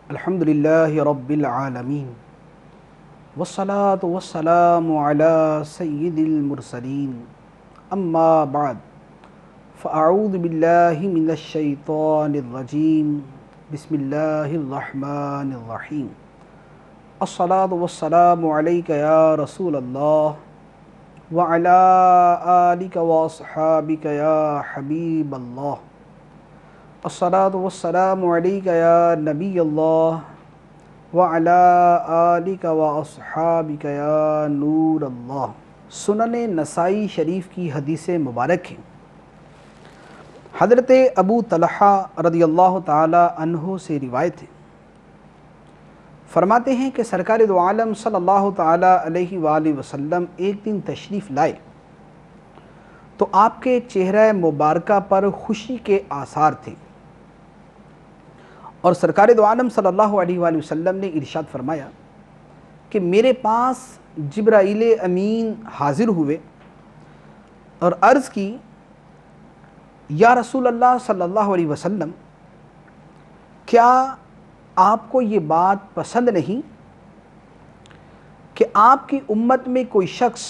الحمدللہ رب العالمین والصلاة والسلام علی سید المرسلین اما بعد فاعوذ باللہ من الشیطان الرجیم بسم اللہ الرحمن الرحیم الصلاة والسلام علیک یا رسول اللہ وعلی آلک واصحابک یا حبیب اللہ الصلاة والسلام علیک یا نبی اللہ وعلی آلک واصحابک یا نور اللہ۔ سنن نسائی شریف کی حدیث مبارک ہے۔ حضرت ابو طلحہ رضی اللہ تعالی عنہ سے روایت ہے، فرماتے ہیں کہ سرکار دو عالم صلی اللہ تعالی علیہ وآلہ وسلم ایک دن تشریف لائے تو آپ کے چہرہ مبارکہ پر خوشی کے آثار تھے، اور سرکار دو عالم صلی اللہ علیہ وآلہ وسلم نے ارشاد فرمایا کہ میرے پاس جبرائیل امین حاضر ہوئے اور عرض کی، یا رسول اللہ صلی اللہ علیہ وسلم، کیا آپ کو یہ بات پسند نہیں کہ آپ کی امت میں کوئی شخص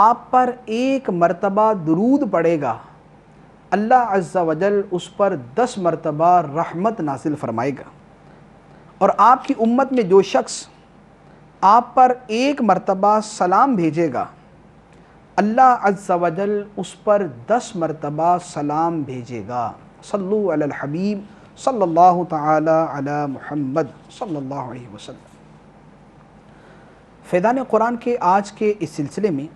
آپ پر ایک مرتبہ درود پڑھے گا، اللہ عز و جل اس پر 10 مرتبہ رحمت نازل فرمائے گا، اور آپ کی امت میں جو شخص آپ پر ایک مرتبہ سلام بھیجے گا، اللہ عز و جل اس پر 10 مرتبہ سلام بھیجے گا۔ صلو علی الحبیب صلی اللہ تعالی علی محمد صلی اللہ علیہ وسلم۔ فیضان قرآن کے آج کے اس سلسلے میں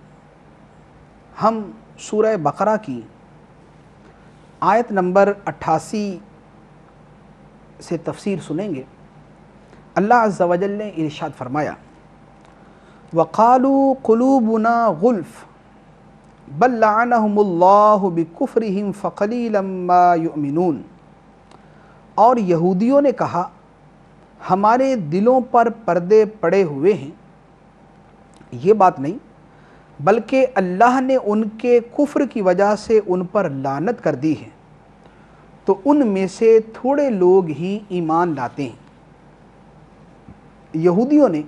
ہم سورہ بقرہ کی آیت نمبر 88 سے تفسیر سنیں گے۔ اللہ عز و جل نے ارشاد فرمایا، وَقَالُوا قُلُوبُنَا غُلْفٌ بَلْ لَعَنَهُمُ اللَّهُ بِكُفْرِهِمْ فَقَلِيلًا مَا يُؤْمِنُونَ، اور یہودیوں نے کہا ہمارے دلوں پر پردے پڑے ہوئے ہیں۔ یہ بات نہیں، بلکہ اللہ نے ان کے کفر کی وجہ سے ان پر لعنت کر دی ہے، تو ان میں سے تھوڑے لوگ ہی ایمان لاتے ہیں۔ یہودیوں نے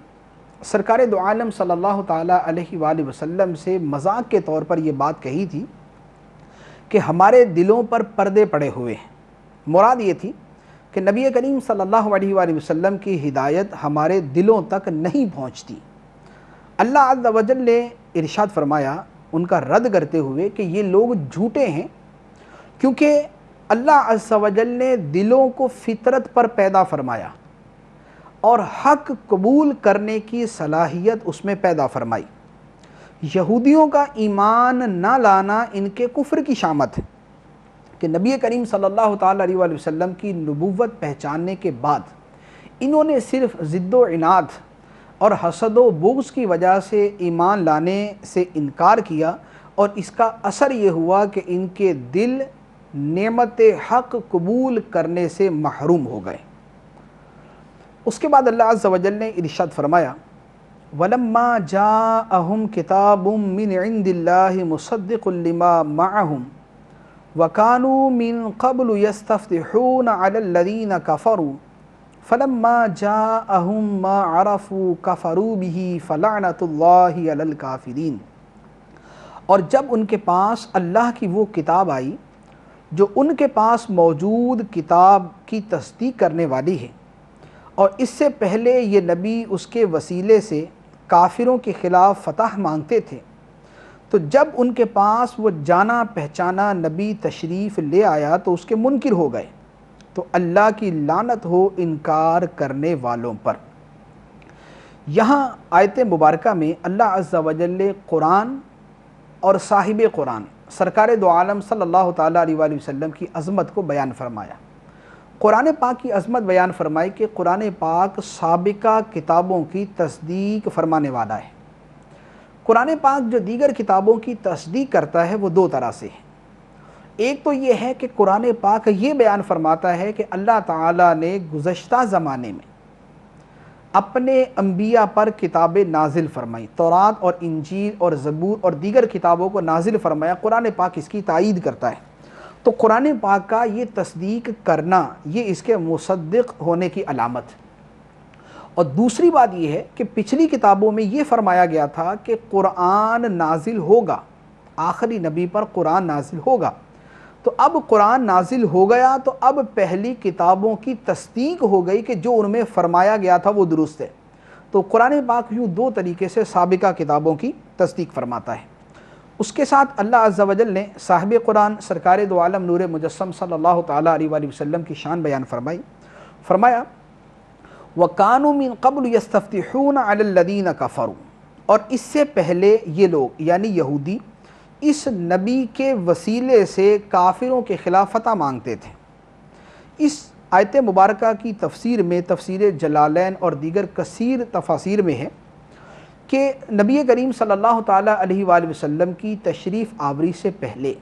سرکار دو عالم صلی اللہ تعالی علیہ وآلہ وسلم سے مذاق کے طور پر یہ بات کہی تھی کہ ہمارے دلوں پر پردے پڑے ہوئے ہیں۔ مراد یہ تھی کہ نبی کریم صلی اللہ علیہ وآلہ وسلم کی ہدایت ہمارے دلوں تک نہیں پہنچتی۔ اللہ عز و جل نے ارشاد فرمایا ان کا رد کرتے ہوئے کہ یہ لوگ جھوٹے ہیں، کیونکہ اللہ عز و جل نے دلوں کو فطرت پر پیدا فرمایا اور حق قبول کرنے کی صلاحیت اس میں پیدا فرمائی۔ یہودیوں کا ایمان نہ لانا ان کے کفر کی شامت ہے کہ نبی کریم صلی اللہ تعالی علیہ وآلہ وسلم کی نبوت پہچاننے کے بعد انہوں نے صرف ضد و عناد اور حسد و بغض کی وجہ سے ایمان لانے سے انکار کیا، اور اس کا اثر یہ ہوا کہ ان کے دل نعمت حق قبول کرنے سے محروم ہو گئے۔ اس کے بعد اللہ عز و جل نے ارشاد فرمایا، وَلَمَّا جَاءَهُمْ كِتَابٌ مِّنْ عِنْدِ اللَّهِ مُصَدِّقٌ لِمَا مَعَهُمْ وَكَانُوا مِنْ قَبْلُ يَسْتَفْتِحُونَ عَلَى الَّذِينَ كَفَرُوا فَلَمَّا جَاءَهُمْ مَا عَرَفُوا كَفَرُوا بِهِ فَلَعْنَةُ اللَّهِ عَلَى الْكَافِرِينَ، اور جب ان کے پاس اللہ کی وہ کتاب آئی جو ان کے پاس موجود کتاب کی تصدیق کرنے والی ہے، اور اس سے پہلے یہ نبی اس کے وسیلے سے کافروں کے خلاف فتح مانگتے تھے، تو جب ان کے پاس وہ جانا پہچانا نبی تشریف لے آیا تو اس کے منکر ہو گئے، تو اللہ کی لعنت ہو انکار کرنے والوں پر۔ یہاں آیت مبارکہ میں اللہ عز و جل نے قرآن اور صاحب قرآن سرکار دو عالم صلی اللہ تعالی علیہ وآلہ وسلم کی عظمت کو بیان فرمایا۔ قرآن پاک کی عظمت بیان فرمائی کہ قرآن پاک سابقہ کتابوں کی تصدیق فرمانے والا ہے۔ قرآن پاک جو دیگر کتابوں کی تصدیق کرتا ہے وہ دو طرح سے ہے۔ ایک تو یہ ہے کہ قرآن پاک یہ بیان فرماتا ہے کہ اللہ تعالیٰ نے گزشتہ زمانے میں اپنے انبیاء پر کتابیں نازل فرمائی، تورات اور انجیل اور زبور اور دیگر کتابوں کو نازل فرمایا۔ قرآن پاک اس کی تائید کرتا ہے۔ تو قرآن پاک کا یہ تصدیق کرنا یہ اس کے مصدق ہونے کی علامت۔ اور دوسری بات یہ ہے کہ پچھلی کتابوں میں یہ فرمایا گیا تھا کہ قرآن نازل ہوگا، آخری نبی پر قرآن نازل ہوگا، تو اب قرآن نازل ہو گیا تو اب پہلی کتابوں کی تصدیق ہو گئی کہ جو ان میں فرمایا گیا تھا وہ درست ہے۔ تو قرآن پاک یوں دو طریقے سے سابقہ کتابوں کی تصدیق فرماتا ہے۔ اس کے ساتھ اللہ عز و جل نے صاحب قرآن سرکار دو عالم نور مجسم صلی اللہ تعالیٰ علیہ وآلہ وسلم کی شان بیان فرمایا وَكَانُوا مِن قَبْلُ يَسْتَفْتِحُونَ عَلَى الَّذِينَ كَفَرُوا، اور اس سے پہلے یہ لوگ یعنی یہودی اس نبی کے وسیلے سے کافروں کے خلاف فتح مانگتے تھے۔ اس آیت مبارکہ کی تفسیر میں تفسیر جلالین اور دیگر کثیر تفاسیر میں ہے کہ نبی کریم صلی اللہ تعالیٰ علیہ وآلہ وسلم کی تشریف آوری سے پہلے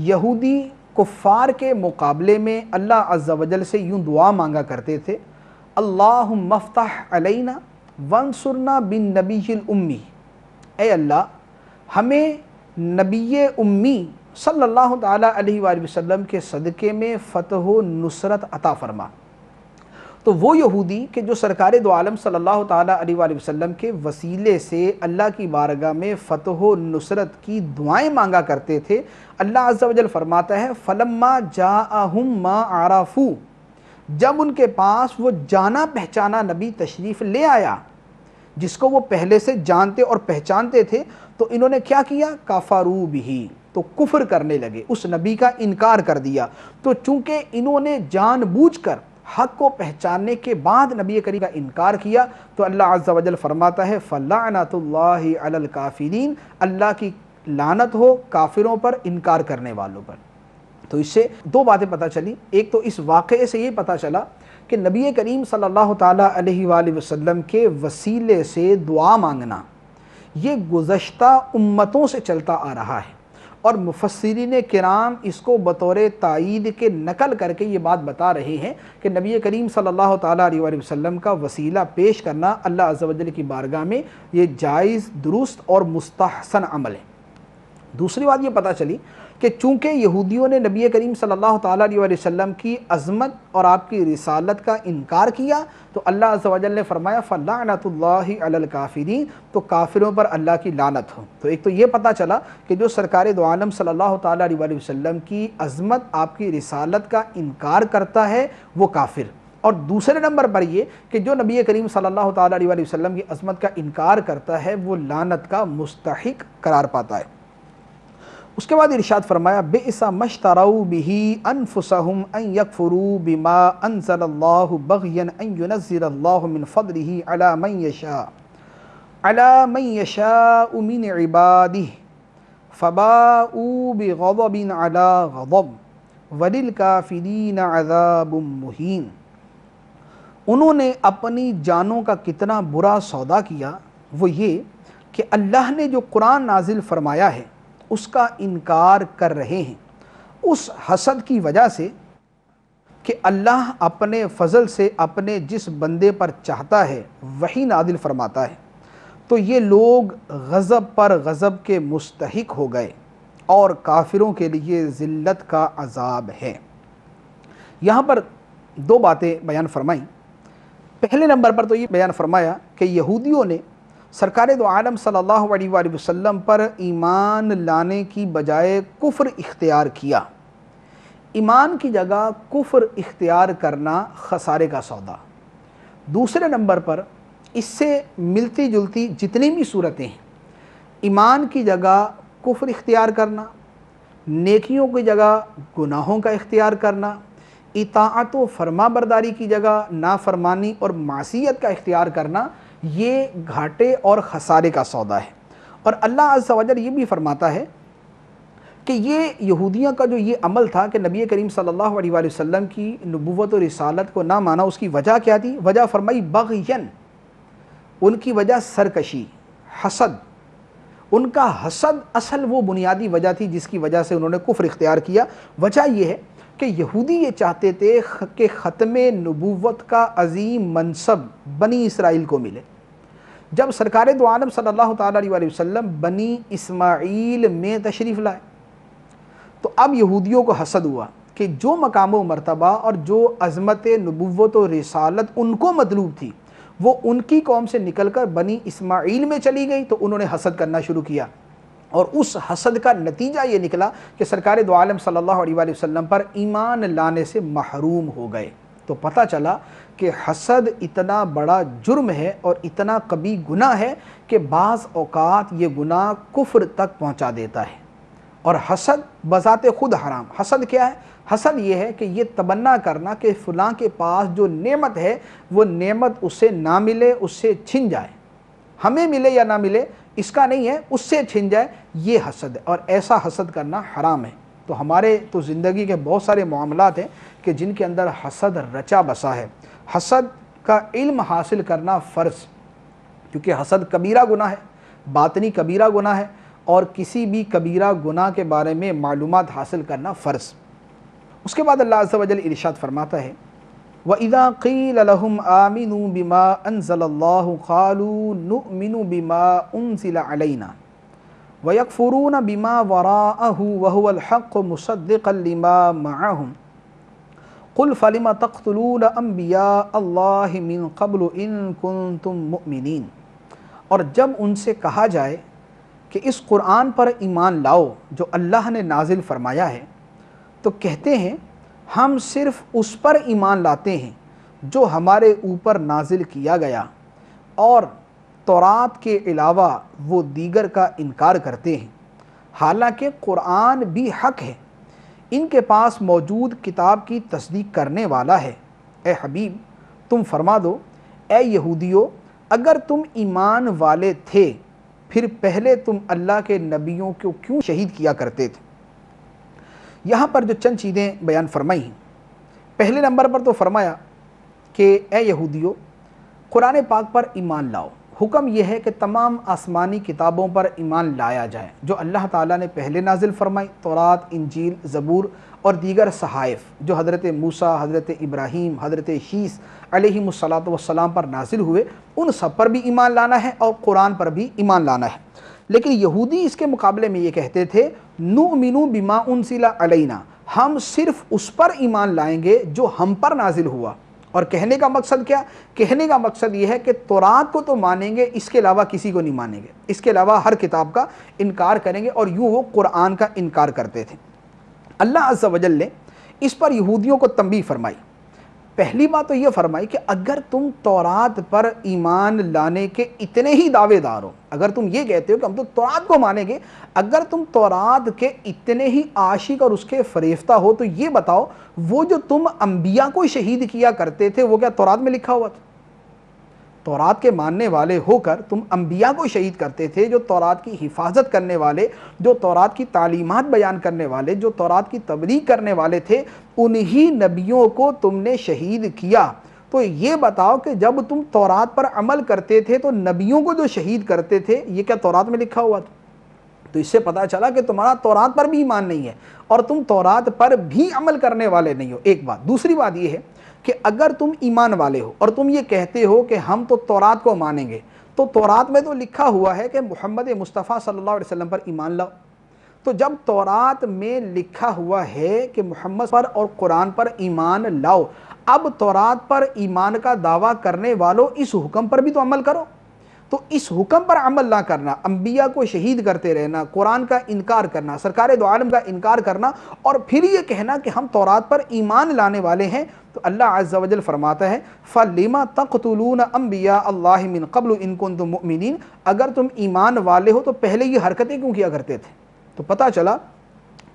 یہودی کفار کے مقابلے میں اللہ عز و جل سے یوں دعا مانگا کرتے تھے، اللہم افتح علینا وانصرنا بالنبی الامی، اے اللہ ہمیں نبی امی صلی اللہ تعالیٰ علیہ وآلہ وسلم کے صدقے میں فتح و نصرت عطا فرما۔ تو وہ یہودی کہ جو سرکار دو عالم صلی اللہ تعالیٰ علیہ وآلہ وسلم کے وسیلے سے اللہ کی بارگاہ میں فتح و نصرت کی دعائیں مانگا کرتے تھے، اللہ عز و جل فرماتا ہے فَلَمَّا جَاءَهُم مَا عَرَفُوا، جب ان کے پاس وہ جانا پہچانا نبی تشریف لے آیا جس کو وہ پہلے سے جانتے اور پہچانتے تھے، تو انہوں نے کیا کیا؟ کفروا بہ، تو کفر کرنے لگے، اس نبی کا انکار کر دیا۔ تو چونکہ انہوں نے جان بوجھ کر حق کو پہچاننے کے بعد نبی کریم کا انکار کیا، تو اللہ عز و جل فرماتا ہے فَلَعْنَةُ اللَّهِ عَلَى الْكَافِرِينَ، اللہ کی لعنت ہو کافروں پر، انکار کرنے والوں پر۔ تو اس سے دو باتیں پتہ چلی، ایک تو اس واقعے سے یہ پتہ چلا کہ نبی کریم صلی اللہ تعالیٰ علیہ وآلہ وسلم کے وسیلے سے دعا مانگنا یہ گزشتہ امتوں سے چلتا آ رہا ہے، اور مفسرین کرام اس کو بطور تائید کے نقل کر کے یہ بات بتا رہے ہیں کہ نبی کریم صلی اللہ تعالیٰ علیہ وآلہ وسلم کا وسیلہ پیش کرنا اللہ عز و جل کی بارگاہ میں یہ جائز، درست اور مستحسن عمل ہے۔ دوسری بات یہ پتہ چلی کہ چونکہ یہودیوں نے نبی کریم صلی اللہ تعالیٰ علیہ وآلہ وسلم کی عظمت اور آپ کی رسالت کا انکار کیا، تو اللہ عز و جل نے فرمایا فَلَعْنَةُ اللَّهِ عَلَى الْكَافِرِينَ، تو کافروں پر اللہ کی لعنت ہو۔ تو ایک تو یہ پتہ چلا کہ جو سرکار دو عالم صلی اللہ تعالیٰ علیہ وآلہ وسلم کی عظمت، آپ کی رسالت کا انکار کرتا ہے وہ کافر، اور دوسرے نمبر پر یہ کہ جو نبی کریم صلی اللہ تعالیٰ علیہ وآلہ وسلم کی عظمت کا انکار کرتا ہے وہ لعنت کا مستحق قرار پاتا ہے۔ اس کے بعد ارشاد فرمایا بئس ما اشتروا به انفسهم ان يكفروا بما انزل الله بغيا ان ينزل الله من فضله على من يشاء من عباده فباءوا بغضب على غضب وللكافرين عذاب مهين۔ انہوں نے اپنی جانوں کا کتنا برا سودا کیا، وہ یہ کہ اللہ نے جو قرآن نازل فرمایا ہے اس کا انکار کر رہے ہیں، اس حسد کی وجہ سے کہ اللہ اپنے فضل سے اپنے جس بندے پر چاہتا ہے وہی نازل فرماتا ہے، تو یہ لوگ غضب پر غضب کے مستحق ہو گئے اور کافروں کے لیے ذلت کا عذاب ہے۔ یہاں پر دو باتیں بیان فرمائیں۔ پہلے نمبر پر تو یہ بیان فرمایا کہ یہودیوں نے سرکار دو عالم صلی اللہ علیہ وآلہ وسلم پر ایمان لانے کی بجائے کفر اختیار کیا۔ ایمان کی جگہ کفر اختیار کرنا خسارے کا سودا۔ دوسرے نمبر پر اس سے ملتی جلتی جتنی بھی صورتیں ہیں، ایمان کی جگہ کفر اختیار کرنا، نیکیوں کی جگہ گناہوں کا اختیار کرنا، اطاعت و فرما برداری کی جگہ نافرمانی اور معصیت کا اختیار کرنا، یہ گھاٹے اور خسارے کا سودا ہے۔ اور اللہ عز و جل یہ بھی فرماتا ہے کہ یہ یہودیوں کا جو یہ عمل تھا کہ نبی کریم صلی اللہ علیہ وآلہ وسلم کی نبوت و رسالت کو نہ مانا، اس کی وجہ کیا تھی؟ وجہ فرمائی بغین، ان کی وجہ سرکشی، حسد، ان کا حسد اصل وہ بنیادی وجہ تھی جس کی وجہ سے انہوں نے کفر اختیار کیا۔ وجہ یہ ہے کہ یہودی یہ چاہتے تھے کہ ختم نبوت کا عظیم منصب بنی اسرائیل کو ملے۔ جب سرکار دو عالم صلی اللہ تعالیٰ علیہ وسلم بنی اسماعیل میں تشریف لائے تو تو اب یہودیوں کو حسد ہوا کہ جو مقام و مرتبہ اور جو عظمت نبوت و رسالت ان کو مطلوب تھی وہ ان کی قوم سے نکل کر بنی اسماعیل میں چلی گئی، تو انہوں نے حسد کرنا شروع کیا، اور اس حسد کا نتیجہ یہ نکلا کہ سرکار دو عالم صلی اللہ علیہ وآلہ وسلم پر ایمان لانے سے محروم ہو گئے۔ تو پتہ چلا کہ حسد اتنا بڑا جرم ہے اور اتنا قبیح گناہ ہے کہ بعض اوقات یہ گناہ کفر تک پہنچا دیتا ہے۔ اور حسد بذات خود حرام۔ حسد کیا ہے؟ حسد یہ ہے کہ یہ تمنا کرنا کہ فلاں کے پاس جو نعمت ہے وہ نعمت اسے نہ ملے، اس سے چھن جائے، ہمیں ملے یا نہ ملے اس کا نہیں ہے، اس سے چھن جائے، یہ حسد ہے، اور ایسا حسد کرنا حرام ہے۔ تو ہمارے تو زندگی کے بہت سارے معاملات ہیں کہ جن کے اندر حسد رچا بسا ہے۔ حسد کا علم حاصل کرنا فرض، کیونکہ حسد کبیرہ گناہ ہے، باطنی کبیرہ گناہ ہے، اور کسی بھی کبیرہ گناہ کے بارے میں معلومات حاصل کرنا فرض۔ اس کے بعد اللہ عز و جل ارشاد فرماتا ہے وَإِذَا قِيلَ لَهُمْ آمِنُوا بِمَا أَنزَلَ اللَّهُ قَالُوا نُؤْمِنُ بِمَا أُنزِلَ عَلَيْنَا وَيَكْفُرُونَ بِمَا وَرَاءَهُ وَهُوَ الْحَقُّ مُصَدِّقًا لِمَا مَعَهُمْ قُلْ فَلِمَ تَقْتُلُونَ أَنْبِيَاءَ اللَّهِ مِنْ قَبْلُ إِن كُنْتُمْ مُؤْمِنِينَ، اور جب ان سے کہا جائے کہ اس قرآن پر ایمان لاؤ جو اللہ نے نازل فرمایا ہے، تو کہتے ہیں ہم صرف اس پر ایمان لاتے ہیں جو ہمارے اوپر نازل کیا گیا، اور تورات کے علاوہ وہ دیگر کا انکار کرتے ہیں، حالانکہ قرآن بھی حق ہے، ان کے پاس موجود کتاب کی تصدیق کرنے والا ہے۔ اے حبیب تم فرما دو، اے یہودیو اگر تم ایمان والے تھے پھر پہلے تم اللہ کے نبیوں کو کیوں شہید کیا کرتے تھے؟ یہاں پر جو چند چیزیں بیان فرمائی ہیں، پہلے نمبر پر تو فرمایا کہ اے یہودیو قرآن پاک پر ایمان لاؤ۔ حکم یہ ہے کہ تمام آسمانی کتابوں پر ایمان لایا جائے جو اللہ تعالیٰ نے پہلے نازل فرمائی، تورات، انجیل، زبور اور دیگر صحائف جو حضرت موسیٰ، حضرت ابراہیم، حضرت شیس علیہ السلام پر نازل ہوئے، ان سب پر بھی ایمان لانا ہے اور قرآن پر بھی ایمان لانا ہے۔ لیکن یہودی اس کے مقابلے میں یہ کہتے تھے نؤمن بما انزل علینا، ہم صرف اس پر ایمان لائیں گے جو ہم پر نازل ہوا۔ اور کہنے کا مقصد کیا؟ کہنے کا مقصد یہ ہے کہ تورات کو تو مانیں گے، اس کے علاوہ کسی کو نہیں مانیں گے، اس کے علاوہ ہر کتاب کا انکار کریں گے، اور یوں وہ قرآن کا انکار کرتے تھے۔ اللہ عز و جل نے اس پر یہودیوں کو تنبیہ فرمائی۔ پہلی بات تو یہ فرمائی کہ اگر تم تورات پر ایمان لانے کے اتنے ہی دعوے دار ہو، اگر تم یہ کہتے ہو کہ ہم تو تورات کو مانیں گے، اگر تم تورات کے اتنے ہی عاشق اور اس کے فریفتہ ہو، تو یہ بتاؤ وہ جو تم انبیاء کو شہید کیا کرتے تھے وہ کیا تورات میں لکھا ہوا تھا؟ تورات کے ماننے والے ہو کر تم انبیاء کو شہید کرتے تھے، جو تورات کی حفاظت کرنے والے، جو تورات کی تعلیمات بیان کرنے والے، جو تورات کی تبلیغ کرنے والے تھے، انہی نبیوں کو تم نے شہید کیا۔ تو یہ بتاؤ کہ جب تم تورات پر عمل کرتے تھے تو نبیوں کو جو شہید کرتے تھے یہ کیا تورات میں لکھا ہوا تھا؟ تو اس سے پتہ چلا کہ تمہارا تورات پر بھی ایمان نہیں ہے اور تم تورات پر بھی عمل کرنے والے نہیں ہو، ایک بات۔ دوسری بات یہ ہے کہ اگر تم ایمان والے ہو اور تم یہ کہتے ہو کہ ہم تو تورات کو مانیں گے، تو تورات میں تو لکھا ہوا ہے کہ محمد مصطفیٰ صلی اللہ علیہ وسلم پر ایمان لاؤ۔ تو جب تورات میں لکھا ہوا ہے کہ محمد پر اور قرآن پر ایمان لاؤ، اب تورات پر ایمان کا دعویٰ کرنے والوں اس حکم پر بھی تو عمل کرو۔ تو اس حکم پر عمل نہ کرنا، انبیاء کو شہید کرتے رہنا، قرآن کا انکار کرنا، سرکار دو عالم کا انکار کرنا، اور پھر یہ کہنا کہ ہم تورات پر ایمان لانے والے ہیں، تو اللہ عز و جل فرماتا ہے فَلِمَ تَقْتُلُونَ أَنْبِيَاءَ اللَّهِ مِنْ قَبْلُ إِن كُنْتُم مُؤْمِنِينَ، اگر تم ایمان والے ہو تو پہلے یہ حرکتیں کیوں کیا کرتے تھے؟ تو پتہ چلا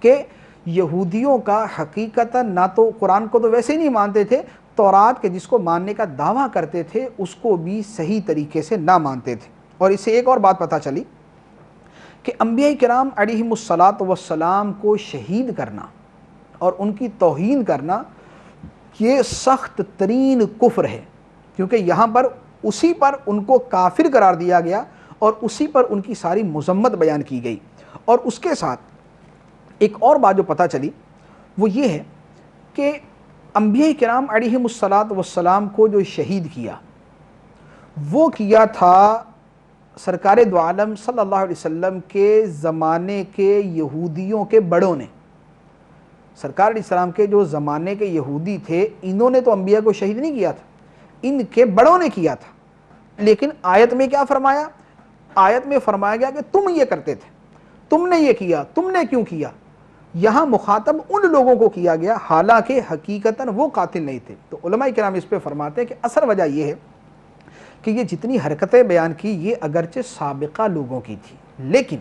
کہ یہودیوں کا حقیقتاً نہ تو قرآن کو تو ویسے ہی نہیں مانتے تھے، تورات کے جس کو ماننے کا دعویٰ کرتے تھے اس کو بھی صحیح طریقے سے نہ مانتے تھے۔ اور اس سے ایک اور بات پتہ چلی کہ انبیاء کرام علیہم السلام کو شہید کرنا اور ان کی توہین کرنا یہ سخت ترین کفر ہے، کیونکہ یہاں پر اسی پر ان کو کافر قرار دیا گیا اور اسی پر ان کی ساری مذمت بیان کی گئی۔ اور اس کے ساتھ ایک اور بات جو پتہ چلی وہ یہ ہے کہ انبیاء کرام علیہم السلام کو جو شہید کیا وہ کیا تھا سرکار دو عالم صلی اللہ علیہ وسلم کے زمانے کے یہودیوں کے بڑوں نے، سرکار علیہ السلام کے جو زمانے کے یہودی تھے انہوں نے تو انبیاء کو شہید نہیں کیا تھا، ان کے بڑوں نے کیا تھا، لیکن آیت میں کیا فرمایا؟ آیت میں فرمایا گیا کہ تم یہ کرتے تھے، تم نے یہ کیا، تم نے کیوں کیا؟ یہاں مخاطب ان لوگوں کو کیا گیا حالانکہ حقیقتاً وہ قاتل نہیں تھے۔ تو علماء کرام اس پہ فرماتے ہیں کہ اصل وجہ یہ ہے کہ یہ جتنی حرکتیں بیان کی یہ اگرچہ سابقہ لوگوں کی تھی، لیکن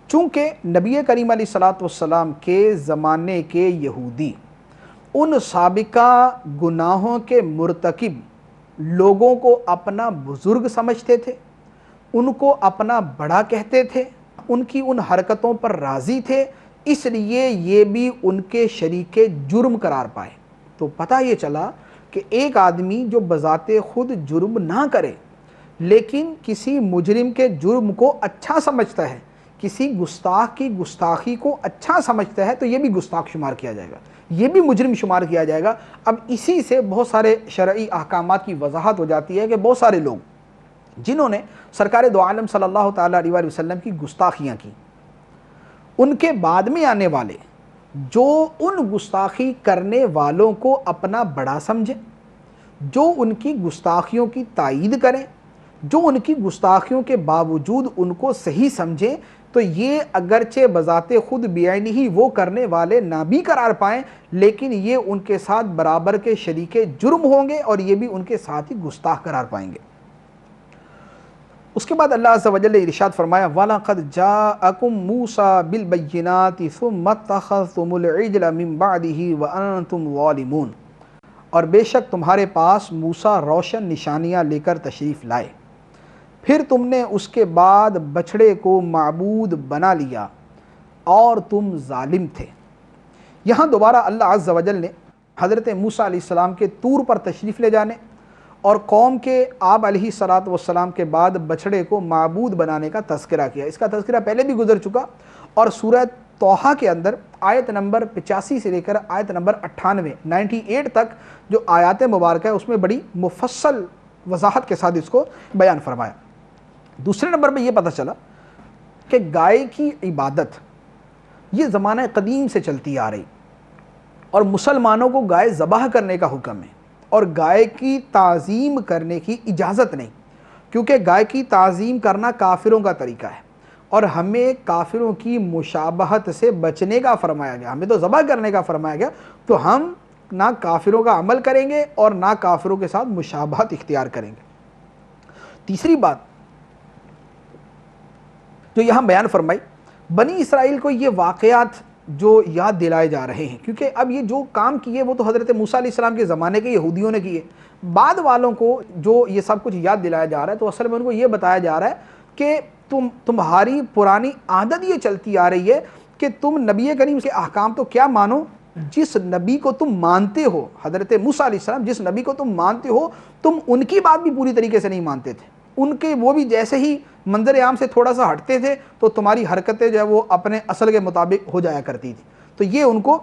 چونکہ نبی کریم علیہ الصلوۃ والسلام کے زمانے کے یہودی ان سابقہ گناہوں کے مرتکب لوگوں کو اپنا بزرگ سمجھتے تھے، ان کو اپنا بڑا کہتے تھے، ان کی ان حرکتوں پر راضی تھے، اس لیے یہ بھی ان کے شریک جرم قرار پائے۔ تو پتہ یہ چلا کہ ایک آدمی جو بذات خود جرم نہ کرے لیکن کسی مجرم کے جرم کو اچھا سمجھتا ہے، کسی گستاخ کی گستاخی کو اچھا سمجھتا ہے، تو یہ بھی گستاخ شمار کیا جائے گا، یہ بھی مجرم شمار کیا جائے گا۔ اب اسی سے بہت سارے شرعی احکامات کی وضاحت ہو جاتی ہے کہ بہت سارے لوگ جنہوں نے سرکار دو عالم صلی اللہ تعالیٰ علیہ وآلہ وسلم کی گستاخیاں کی، ان کے بعد میں آنے والے جو ان گستاخی کرنے والوں کو اپنا بڑا سمجھیں، جو ان کی گستاخیوں کی تائید کریں، جو ان کی گستاخیوں کے باوجود ان کو صحیح سمجھیں، تو یہ اگرچہ بذات خود بعینہ ہی وہ کرنے والے نہ بھی قرار پائیں، لیکن یہ ان کے ساتھ برابر کے شریک جرم ہوں گے اور یہ بھی ان کے ساتھ ہی گستاخ قرار پائیں گے۔ اس کے بعد اللہ عز و جل نے ارشاد فرمایا وَلَقَدْ جَاءَكُم مُوسَىٰ بِالْبَيِّنَاتِ ثُمَّ اتَّخَذْتُمُ الْعِجْلَ مِن بَعْدِهِ وَأَنْتُمْ ظَالِمُونَ، اور بے شک تمہارے پاس موسیٰ روشن نشانیاں لے کر تشریف لائے، پھر تم نے اس کے بعد بچھڑے کو معبود بنا لیا اور تم ظالم تھے۔ یہاں دوبارہ اللہ عز و جل نے حضرت موسیٰ علیہ السلام کے طور پر تشریف لے جانے اور قوم کے آپ علیہ الصلوۃ والسلام کے بعد بچھڑے کو معبود بنانے کا تذکرہ کیا۔ اس کا تذکرہ پہلے بھی گزر چکا، اور سورہ طٰہٰ کے اندر آیت نمبر 85 سے لے کر آیت نمبر 98 تک جو آیات مبارکہ ہے اس میں بڑی مفصل وضاحت کے ساتھ اس کو بیان فرمایا۔ دوسرے نمبر پہ یہ پتہ چلا کہ گائے کی عبادت یہ زمانہ قدیم سے چلتی آ رہی، اور مسلمانوں کو گائے ذبح کرنے کا حکم ہے، اور گائے کی تعظیم کرنے کی اجازت نہیں، کیونکہ گائے کی تعظیم کرنا کافروں کا طریقہ ہے، اور ہمیں کافروں کی مشابہت سے بچنے کا فرمایا گیا، ہمیں تو ذبح کرنے کا فرمایا گیا، تو ہم نہ کافروں کا عمل کریں گے اور نہ کافروں کے ساتھ مشابہت اختیار کریں گے۔ تیسری بات جو یہاں بیان فرمائی، بنی اسرائیل کو یہ واقعات جو یاد دلائے جا رہے ہیں، کیونکہ اب یہ جو کام کیے وہ تو حضرت موسیٰ علیہ السلام کے زمانے کے یہودیوں نے کیے، بعد والوں کو جو یہ سب کچھ یاد دلایا جا رہا ہے تو اصل میں ان کو یہ بتایا جا رہا ہے کہ تمہاری پرانی عادت یہ چلتی آ رہی ہے کہ تم نبی کریم کے احکام تو کیا مانو، جس نبی کو تم مانتے ہو، حضرت موسیٰ علیہ السلام جس نبی کو تم مانتے ہو، تم ان کی بات بھی پوری طریقے سے نہیں مانتے تھے، ان کے وہ بھی جیسے ہی منظر عام سے تھوڑا سا ہٹتے تھے تو تمہاری حرکتیں جو ہے وہ اپنے اصل کے مطابق ہو جایا کرتی تھی۔ تو یہ ان کو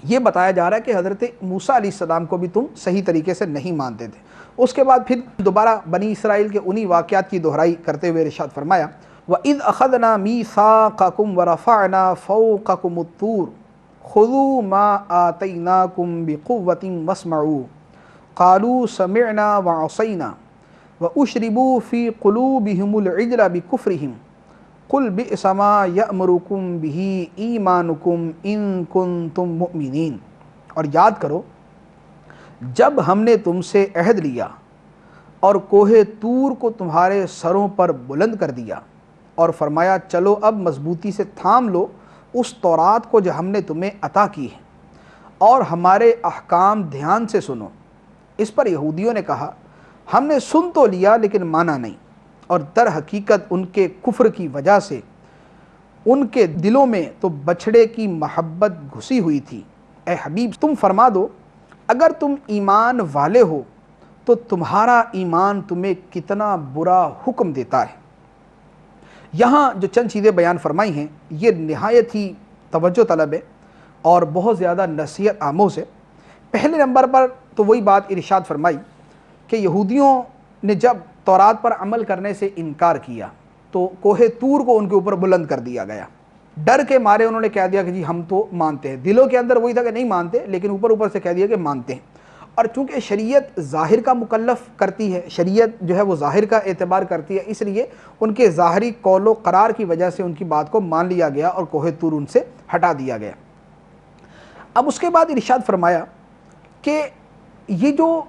یہ بتایا جا رہا ہے کہ حضرت موسیٰ علیہ السلام کو بھی تم صحیح طریقے سے نہیں مانتے تھے۔ اس کے بعد پھر دوبارہ بنی اسرائیل کے انہی واقعات کی دہرائی کرتے ہوئے ارشاد فرمایا وَإِذْ أَخَذْنَا مِيثَاقَكُمْ وَرَفَعْنَا فَوْقَكُمُ الطُّورَ خُذُوا مَا آتَيْنَاكُمْ بِقُوَّةٍ وَاسْمَعُوا قَالُوا سَمِعْنَا وَعَصَيْنَا وَأُشْرِبُوا فِي قُلُوبِهِمُ الْعِجْلَ بِكُفْرِهِمْ قُلْ بِئْسَ مَا يَأْمُرُكُمْ بِهِ إِيمَانُكُمْ إِن كُنتُم مُؤْمِنِينَ۔ اور یاد کرو جب ہم نے تم سے عہد لیا اور کوہ طور کو تمہارے سروں پر بلند کر دیا اور فرمایا چلو اب مضبوطی سے تھام لو اس تورات کو جو ہم نے تمہیں عطا کی ہے اور ہمارے احکام دھیان سے سنو۔ اس پر یہودیوں نے کہا ہم نے سن تو لیا لیکن مانا نہیں، اور در حقیقت ان کے کفر کی وجہ سے ان کے دلوں میں تو بچھڑے کی محبت گھسی ہوئی تھی۔ اے حبیب تم فرما دو اگر تم ایمان والے ہو تو تمہارا ایمان تمہیں کتنا برا حکم دیتا ہے۔ یہاں جو چند چیزیں بیان فرمائی ہیں یہ نہایت ہی توجہ طلب ہے اور بہت زیادہ نصیحت آموز ہے۔ پہلے نمبر پر تو وہی بات ارشاد فرمائی کہ یہودیوں نے جب تورات پر عمل کرنے سے انکار کیا تو کوہ طور کو ان کے اوپر بلند کر دیا گیا، ڈر کے مارے انہوں نے کہہ دیا کہ جی ہم تو مانتے ہیں، دلوں کے اندر وہی تھا کہ نہیں مانتے، لیکن اوپر اوپر سے کہہ دیا کہ مانتے ہیں۔ اور چونکہ شریعت ظاہر کا مکلف کرتی ہے، شریعت جو ہے وہ ظاہر کا اعتبار کرتی ہے، اس لیے ان کے ظاہری قول و قرار کی وجہ سے ان کی بات کو مان لیا گیا اور کوہ طور ان سے ہٹا دیا گیا۔ اب اس کے بعد ارشاد فرمایا کہ یہ جو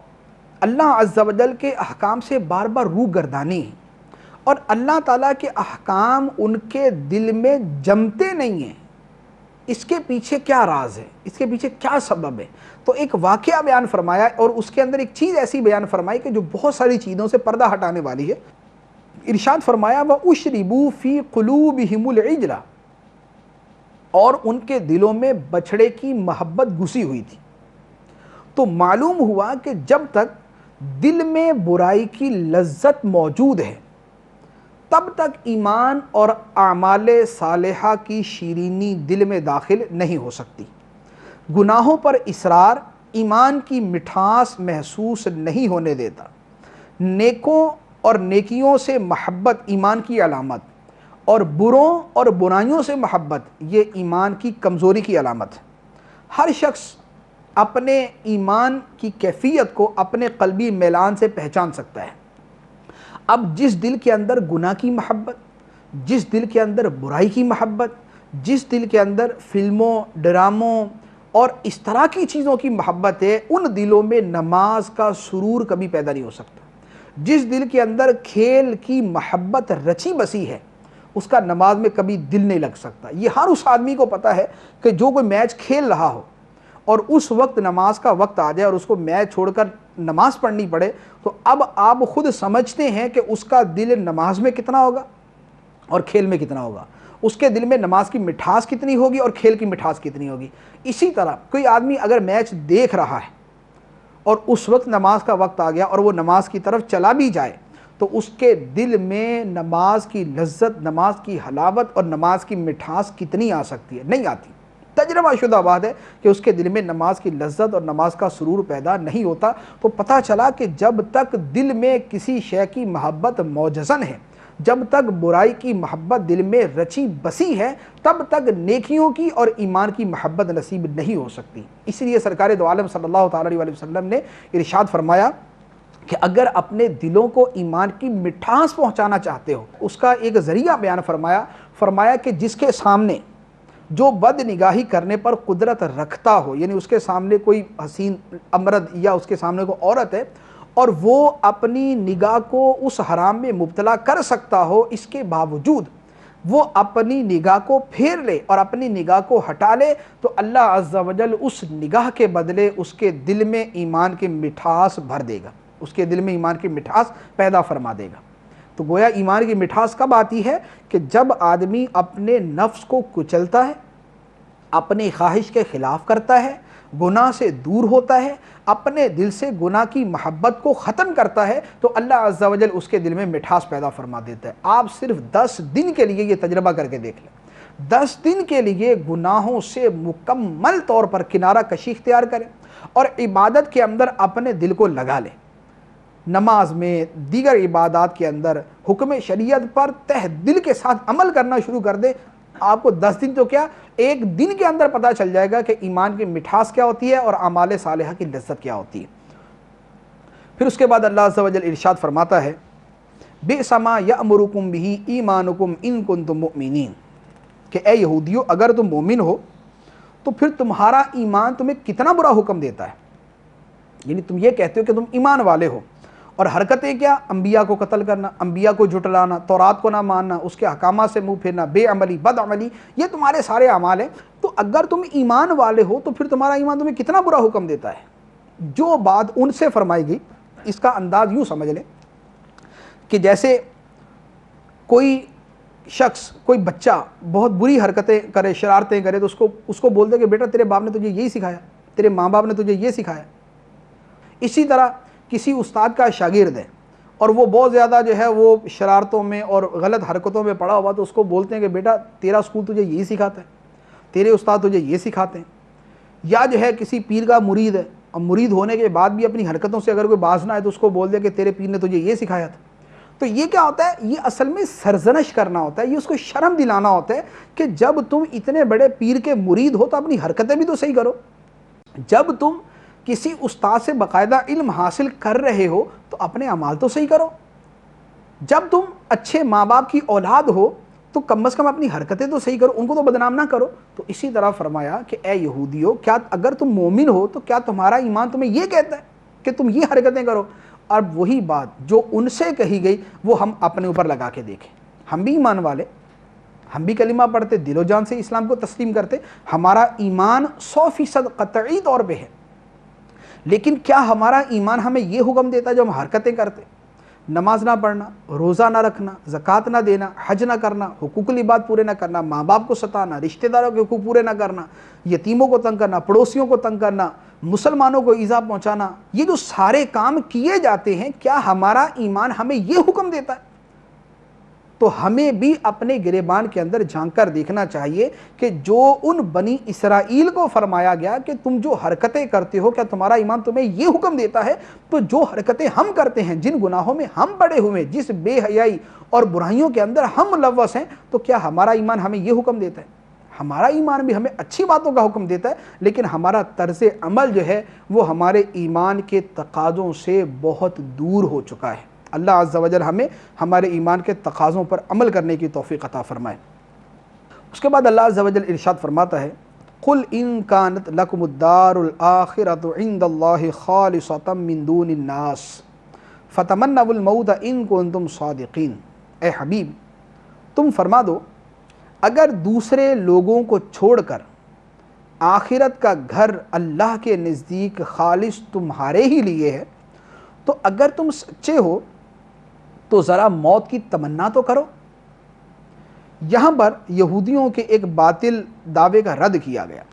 اللہ عز و جل کے احکام سے بار بار روح گردانی ہے اور اللہ تعالیٰ کے احکام ان کے دل میں جمتے نہیں ہیں، اس کے پیچھے کیا راز ہے، اس کے پیچھے کیا سبب ہے؟ تو ایک واقعہ بیان فرمایا اور اس کے اندر ایک چیز ایسی بیان فرمائی کہ جو بہت ساری چیزوں سے پردہ ہٹانے والی ہے۔ ارشاد فرمایا وَأُشْرِبُوا فِي قُلُوبِهِمُ الْعِجْلَ، اور ان کے دلوں میں بچھڑے کی محبت گھسی ہوئی تھی۔ تو معلوم ہوا کہ جب تک دل میں برائی کی لذت موجود ہے تب تک ایمان اور اعمال صالحہ کی شیرینی دل میں داخل نہیں ہو سکتی۔ گناہوں پر اصرار ایمان کی مٹھاس محسوس نہیں ہونے دیتا۔ نیکوں اور نیکیوں سے محبت ایمان کی علامت، اور بروں اور برائیوں سے محبت یہ ایمان کی کمزوری کی علامت ہے۔ ہر شخص اپنے ایمان کی کیفیت کو اپنے قلبی میلان سے پہچان سکتا ہے۔ اب جس دل کے اندر گناہ کی محبت، جس دل کے اندر برائی کی محبت، جس دل کے اندر فلموں، ڈراموں اور اس طرح کی چیزوں کی محبت ہے، ان دلوں میں نماز کا سرور کبھی پیدا نہیں ہو سکتا۔ جس دل کے اندر کھیل کی محبت رچی بسی ہے، اس کا نماز میں کبھی دل نہیں لگ سکتا۔ یہ ہر اس آدمی کو پتہ ہے کہ جو کوئی میچ کھیل رہا ہو اور اس وقت نماز کا وقت آ جائے اور اس کو میچ چھوڑ کر نماز پڑھنی پڑے، تو اب آپ خود سمجھتے ہیں کہ اس کا دل نماز میں کتنا ہوگا اور کھیل میں کتنا ہوگا، اس کے دل میں نماز کی مٹھاس کتنی ہوگی اور کھیل کی مٹھاس کتنی ہوگی۔ اسی طرح کوئی آدمی اگر میچ دیکھ رہا ہے اور اس وقت نماز کا وقت آ گیا اور وہ نماز کی طرف چلا بھی جائے، تو اس کے دل میں نماز کی لذت، نماز کی حلاوت اور نماز کی مٹھاس کتنی آ سکتی ہے؟ نہیں آتی۔ تجربہ شدہ بات ہے کہ اس کے دل میں نماز کی لذت اور نماز کا سرور پیدا نہیں ہوتا۔ تو پتہ چلا کہ جب تک دل میں کسی شے کی محبت موجزن ہے، جب تک برائی کی محبت دل میں رچی بسی ہے، تب تک نیکیوں کی اور ایمان کی محبت نصیب نہیں ہو سکتی۔ اس لیے سرکار دو عالم صلی اللہ تعالی علیہ وسلم نے ارشاد فرمایا کہ اگر اپنے دلوں کو ایمان کی مٹھاس پہنچانا چاہتے ہو، اس کا ایک ذریعہ بیان فرمایا کہ جس کے سامنے جو بد نگاہی کرنے پر قدرت رکھتا ہو، یعنی اس کے سامنے کوئی حسین امرد یا اس کے سامنے کوئی عورت ہے اور وہ اپنی نگاہ کو اس حرام میں مبتلا کر سکتا ہو، اس کے باوجود وہ اپنی نگاہ کو پھیر لے اور اپنی نگاہ کو ہٹا لے، تو اللہ عز و جل اس نگاہ کے بدلے اس کے دل میں ایمان کی مٹھاس بھر دے گا، اس کے دل میں ایمان کی مٹھاس پیدا فرما دے گا۔ تو گویا ایمان کی مٹھاس کب آتی ہے؟ کہ جب آدمی اپنے نفس کو کچلتا ہے، اپنی خواہش کے خلاف کرتا ہے، گناہ سے دور ہوتا ہے، اپنے دل سے گناہ کی محبت کو ختم کرتا ہے، تو اللہ عز و جل اس کے دل میں مٹھاس پیدا فرما دیتا ہے۔ آپ صرف 10 دن کے لیے یہ تجربہ کر کے دیکھ لیں، 10 دن کے لیے گناہوں سے مکمل طور پر کنارہ کشی اختیار کریں اور عبادت کے اندر اپنے دل کو لگا لیں۔ نماز میں، دیگر عبادات کے اندر حکم شریعت پر تہ دل کے ساتھ عمل کرنا شروع کر دیں۔ آپ کو 10 دن تو کیا، 1 دن کے اندر پتہ چل جائے گا کہ ایمان کی مٹھاس کیا ہوتی ہے اور اعمال صالحہ کی لذت کیا ہوتی ہے۔ پھر اس کے بعد اللہ عز و جل ارشاد فرماتا ہے بئس ما یأمرکم بہ ایمانکم ان کنتم مؤمنین، کہ اے یہودیو اگر تم مومن ہو تو پھر تمہارا ایمان تمہیں کتنا برا حکم دیتا ہے۔ یعنی تم یہ کہتے ہو کہ تم ایمان والے ہو اور حرکتیں کیا؟ انبیاء کو قتل کرنا، انبیاء کو جھٹلانا، تورات کو نہ ماننا، اس کے احکامات سے منہ پھیرنا، بے عملی، بد عملی، یہ تمہارے سارے اعمال ہیں۔ تو اگر تم ایمان والے ہو تو پھر تمہارا ایمان تمہیں کتنا برا حکم دیتا ہے۔ جو بات ان سے فرمائی گئی، اس کا انداز یوں سمجھ لیں کہ جیسے کوئی شخص، کوئی بچہ بہت بری حرکتیں کرے، شرارتیں کرے، تو اس کو بول دے کہ بیٹا تیرے باپ نے تجھے یہی سکھایا، تیرے ماں باپ نے تجھے یہ سکھایا۔ اسی طرح کسی استاد کا شاگرد ہے اور وہ بہت زیادہ جو ہے وہ شرارتوں میں اور غلط حرکتوں میں پڑا ہوا، تو اس کو بولتے ہیں کہ بیٹا تیرا اسکول تجھے یہی سکھاتا ہے، تیرے استاد تجھے یہ سکھاتے ہیں۔ یا جو ہے کسی پیر کا مرید ہے اور مرید ہونے کے بعد بھی اپنی حرکتوں سے اگر کوئی باز نہ آئے تو اس کو بول دے کہ تیرے پیر نے تجھے یہ سکھایا تھا۔ تو یہ کیا ہوتا ہے؟ یہ اصل میں سرزنش کرنا ہوتا ہے، یہ اس کو شرم دلانا ہوتا ہے کہ جب تم اتنے بڑے پیر کے مرید ہو تو اپنی حرکتیں بھی تو صحیح کرو، جب تم کسی استاد سے باقاعدہ علم حاصل کر رہے ہو تو اپنے اعمال تو صحیح کرو، جب تم اچھے ماں باپ کی اولاد ہو تو کم از کم اپنی حرکتیں تو صحیح کرو، ان کو تو بدنام نہ کرو۔ تو اسی طرح فرمایا کہ اے یہودیو، کیا اگر تم مومن ہو تو کیا تمہارا ایمان تمہیں یہ کہتا ہے کہ تم یہ حرکتیں کرو؟ اور وہی بات جو ان سے کہی گئی وہ ہم اپنے اوپر لگا کے دیکھیں، ہم بھی ایمان والے، ہم بھی کلمہ پڑھتے، دل و جان سے اسلام کو تسلیم کرتے، ہمارا ایمان 100% قطعی طور پہ ہے، لیکن کیا ہمارا ایمان ہمیں یہ حکم دیتا ہے جو ہم حرکتیں کرتے، نماز نہ پڑھنا، روزہ نہ رکھنا، زکوٰۃ نہ دینا، حج نہ کرنا، حقوق العباد پورے نہ کرنا، ماں باپ کو ستانا، رشتہ داروں کے حقوق پورے نہ کرنا، یتیموں کو تنگ کرنا، پڑوسیوں کو تنگ کرنا، مسلمانوں کو ایذا پہنچانا، یہ جو سارے کام کیے جاتے ہیں، کیا ہمارا ایمان ہمیں یہ حکم دیتا ہے؟ تو ہمیں بھی اپنے گریبان کے اندر جھانک کر دیکھنا چاہیے کہ جو ان بنی اسرائیل کو فرمایا گیا کہ تم جو حرکتیں کرتے ہو کیا تمہارا ایمان تمہیں یہ حکم دیتا ہے؟ تو جو حرکتیں ہم کرتے ہیں، جن گناہوں میں ہم پڑے ہوئے، جس بے حیائی اور برائیوں کے اندر ہم ملوث ہیں، تو کیا ہمارا ایمان ہمیں یہ حکم دیتا ہے؟ ہمارا ایمان بھی ہمیں اچھی باتوں کا حکم دیتا ہے، لیکن ہمارا طرز عمل جو ہے وہ ہمارے ایمان کے تقاضوں سے بہت دور ہو چکا ہے۔ اللہ عز و جل ہمیں ہمارے ایمان کے تقاضوں پر عمل کرنے کی توفیق عطا فرمائے۔ اس کے بعد اللہ عز و جل ارشاد فرماتا ہے، قُلْ إِن كَانَتْ لَكُمُ الدَّارُ الْآخِرَةُ عِنْدَ اللَّهِ خَالِصَةً مِّن دُونِ النَّاسِ فَتَمَنَّوُا الْمَوْتَ إِن كُنتُمْ صَادِقِينَ۔ اے حبیب تم فرما دو، اگر دوسرے لوگوں کو چھوڑ کر آخرت کا گھر اللہ کے نزدیک خالص تمہارے ہی لیے ہے، تو اگر تم سچے ہو تو ذرا موت کی تمنا تو کرو۔ یہاں پر یہودیوں کے ایک باطل دعوے کا رد کیا گیا۔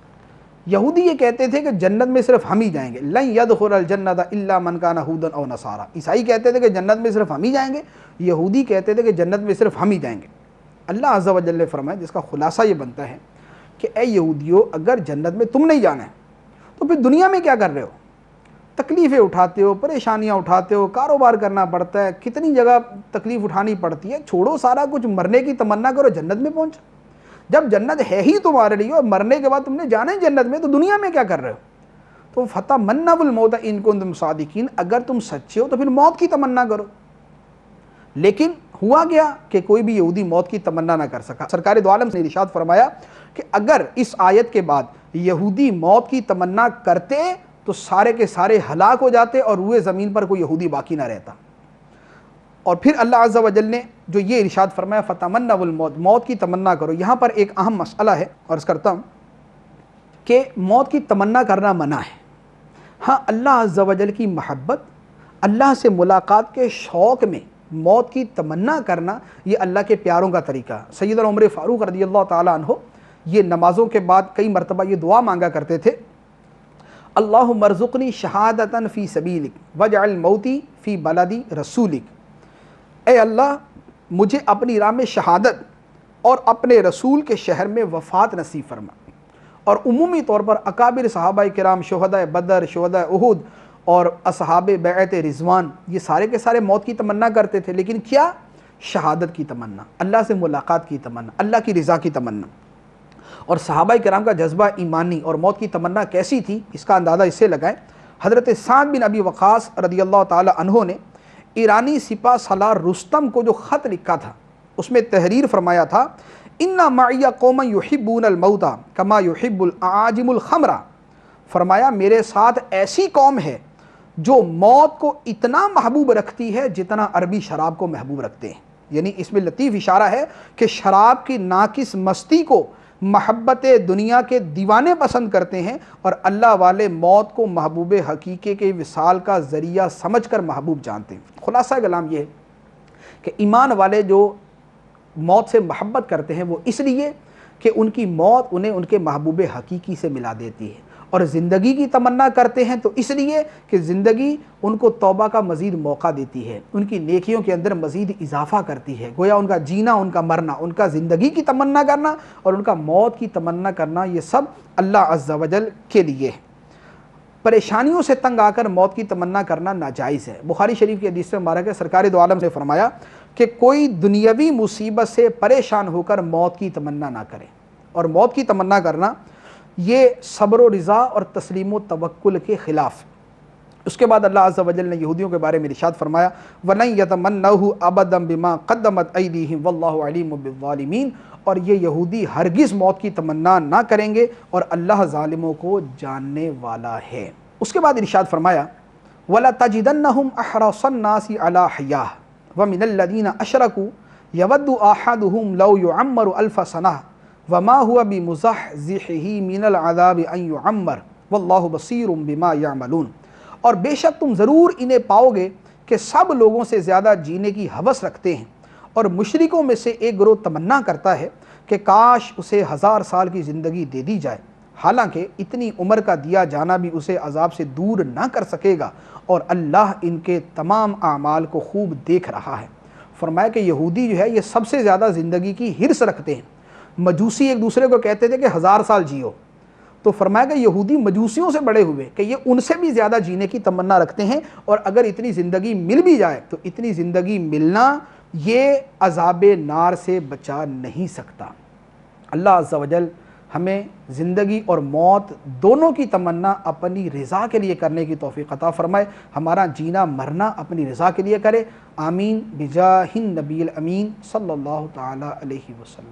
یہودی یہ کہتے تھے کہ جنت میں صرف ہم ہی جائیں گے، لن يدخل الجنۃ الا من کان یہودا او نصارا۔ عیسائی کہتے تھے کہ جنت میں صرف ہم ہی جائیں گے، یہودی کہتے تھے کہ جنت میں صرف ہم ہی جائیں گے۔ اللہ عز و جل نے فرمایا، جس کا خلاصہ یہ بنتا ہے کہ اے یہودیو، اگر جنت میں تم نہیں جانا ہے تو پھر دنیا میں کیا کر رہے ہو؟ تکلیفیں اٹھاتے ہو، پریشانیاں اٹھاتے ہو، کاروبار کرنا پڑتا ہے، کتنی جگہ تکلیف اٹھانی پڑتی ہے، چھوڑو سارا کچھ، مرنے کی تمنا کرو، جنت میں پہنچو۔ جب جنت ہے ہی تمہارے لیے اور مرنے کے بعد تم نے جانا ہے جنت میں، تو دنیا میں کیا کر رہے ہو؟ تو فتمنوا الموت ان کنتم صادقین، اگر تم سچے ہو تو پھر موت کی تمنا کرو۔ لیکن ہوا کیا کہ کوئی بھی یہودی موت کی تمنا نہ کر سکا۔ سرکار دو عالم نے ارشاد فرمایا کہ اگر اس آیت کے بعد یہودی موت کی تمنا کرتے تو سارے کے سارے ہلاک ہو جاتے اور روئے زمین پر کوئی یہودی باقی نہ رہتا۔ اور پھر اللہ عز و جل نے جو یہ ارشاد فرمایا فتمنوا الموت، موت کی تمنا کرو، یہاں پر ایک اہم مسئلہ ہے، عرض کرتا ہوں کہ موت کی تمنا کرنا منع ہے۔ ہاں، اللہ عز و جل کی محبت، اللہ سے ملاقات کے شوق میں موت کی تمنا کرنا یہ اللہ کے پیاروں کا طریقہ ہے۔ سیدنا عمر فاروق رضی اللہ تعالیٰ عنہ یہ نمازوں کے بعد کئی مرتبہ یہ دعا مانگا کرتے تھے، اللہم ارزقنی شہادتا فی سبیلک واجعل موتی فی بلدی رسولک۔ اے اللہ مجھے اپنی راہ میں شہادت اور اپنے رسول کے شہر میں وفات نصیب فرما۔ اور عمومی طور پر اکابر صحابہ کرام، شہداء بدر، شہداء احد اور اصحاب بیعت رضوان، یہ سارے کے سارے موت کی تمنا کرتے تھے، لیکن کیا؟ شہادت کی تمنا، اللہ سے ملاقات کی تمنا، اللہ کی رضا کی تمنا۔ اور صحابہ کرام کا جذبہ ایمانی اور موت کی تمنا کیسی تھی، اس کا اندازہ اس سے لگائیں۔ حضرت سعد بن ابی وقاص رضی اللہ تعالی عنہ نے ایرانی سپہ سالار رستم کو جو خط لکھا تھا، اس میں تحریر فرمایا تھا، اِنَّ مَعِيَ قَوْمًا يُحِبُّونَ الْمَوْتَ كَمَا يُحِبُّ الْأَعَاجِمُ الْخَمْرَ۔ فرمایا میرے ساتھ ایسی قوم ہے جو موت کو اتنا محبوب رکھتی ہے جتنا عربی شراب کو محبوب رکھتے ہیں۔ یعنی اس میں لطیف اشارہ ہے کہ شراب کی ناقص مستی کو محبت دنیا کے دیوانے پسند کرتے ہیں، اور اللہ والے موت کو محبوب حقیقے کے وصال کا ذریعہ سمجھ کر محبوب جانتے ہیں۔ خلاصہ کلام یہ ہے کہ ایمان والے جو موت سے محبت کرتے ہیں وہ اس لیے کہ ان کی موت انہیں ان کے محبوب حقیقی سے ملا دیتی ہے، اور زندگی کی تمنا کرتے ہیں تو اس لیے کہ زندگی ان کو توبہ کا مزید موقع دیتی ہے، ان کی نیکیوں کے اندر مزید اضافہ کرتی ہے۔ گویا ان کا جینا، ان کا مرنا، ان کا زندگی کی تمنا کرنا اور ان کا موت کی تمنا کرنا، یہ سب اللہ عز و جل کے لیے ہے۔ پریشانیوں سے تنگ آ کر موت کی تمنا کرنا ناجائز ہے۔ بخاری شریف کی حدیث سے مبارک ہے، سرکار دو عالم نے فرمایا، کہ کوئی دنیاوی مصیبت سے پریشان ہو کر موت کی تمنا نہ کرے، اور موت کی تمنا کرنا یہ صبر و رضا اور تسلیم و توکل کے خلاف۔ اس کے بعد اللہ عز و جل نے یہودیوں کے بارے میں ارشاد فرمایا وَلَن يَتَمَنَّوْهُ أَبَدًا بِمَا قَدَّمَتْ أَيْدِيهِمْ وَاللَّهُ عَلِيمٌ بِالظَّالِمِينَ، اور یہ یہودی ہرگز موت کی تمنا نہ کریں گے اور اللہ ظالموں کو جاننے والا ہے۔ اس کے بعد ارشاد فرمایا وَلَتَجِدَنَّهُمْ أَحْرَصَ النَّاسِ عَلَى حَيَاةٍ وَمِنَ الَّذِينَ أَشْرَكُوا يَوَدُّ أَحَدُهُمْ لَوْ يُعَمَّرُ أَلْفَ سَنَةٍ وَمَا هُوَ بِمُزَحْزِحِهِ مِنَ الْعَذَابِ أَن يُعَمَّرَ وَاللَّهُ بَصِيرٌ بِمَا يَعْمَلُونَ، اور بے شک تم ضرور انہیں پاؤ گے کہ سب لوگوں سے زیادہ جینے کی ہوس رکھتے ہیں، اور مشرکوں میں سے ایک گروہ تمنا کرتا ہے کہ کاش اسے 1000 سال کی زندگی دے دی جائے، حالانکہ اتنی عمر کا دیا جانا بھی اسے عذاب سے دور نہ کر سکے گا، اور اللہ ان کے تمام اعمال کو خوب دیکھ رہا ہے۔ فرمایا کہ یہودی جو ہے یہ سب سے زیادہ زندگی کی حرص رکھتے ہیں۔ مجوسی ایک دوسرے کو کہتے تھے کہ 1000 سال جیو، تو فرمایا کہ یہودی مجوسیوں سے بڑے ہوئے کہ یہ ان سے بھی زیادہ جینے کی تمنا رکھتے ہیں، اور اگر اتنی زندگی مل بھی جائے تو اتنی زندگی ملنا یہ عذاب نار سے بچا نہیں سکتا۔ اللہ عز و جل ہمیں زندگی اور موت دونوں کی تمنا اپنی رضا کے لیے کرنے کی توفیق عطا فرمائے، ہمارا جینا مرنا اپنی رضا کے لیے کرے، آمین بجاہ النبی الامین صلی اللہ تعالی علیہ وسلم۔